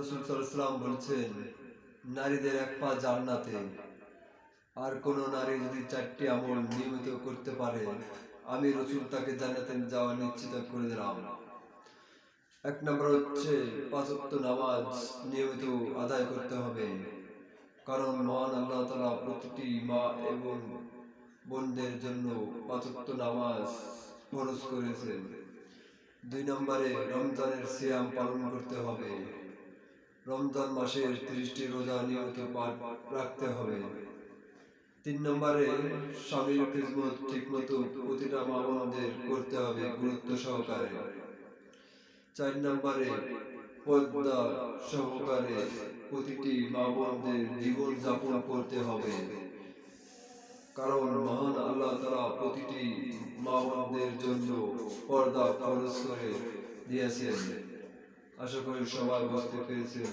রাসূল সাল্লাল্লাহু আলাইহি ওয়াসাল্লাম বলছেন, নারীদের এক পা জান্নাতে। আর কোন নারী যদি 4টি আমল নিয়মিত করতে পারে, আমি রাসূল তাকে জান্নাতে যাওয়া নিশ্চিত করে দিলাম। 1 নম্বর হচ্ছে 5 ওয়াক্ত নামাজ নিয়মিত আদায় করতে হবে, কারণ মহান আল্লাহ তাআলা প্রতিটি মা এবং বোনদের জন্য 5 ওয়াক্ত নামাজ ফরজ করেছেন। 2 নম্বরে রমজানের সিয়াম পালন করতে হবে। রমজান মাসের 30টি রোজা নিয়মিত রাখতে হবে। 3 নম্বরে স্বামীর খিদমত ঠিকমতো প্রতিটা মা বোনদের করতে হবে গুরুত্ব সহকারে। 4 নম্বরে পর্দা সহকারে প্রতিটি মা বোনদের জীবন যাপন করতে হবে, কারণ মহান আল্লাহ তাআলা প্রতিটি মা বোনদের জন্য পর্দা ফরজ করে দিয়েছেন। আশা করি সবাই বুঝতে পেরেছেন।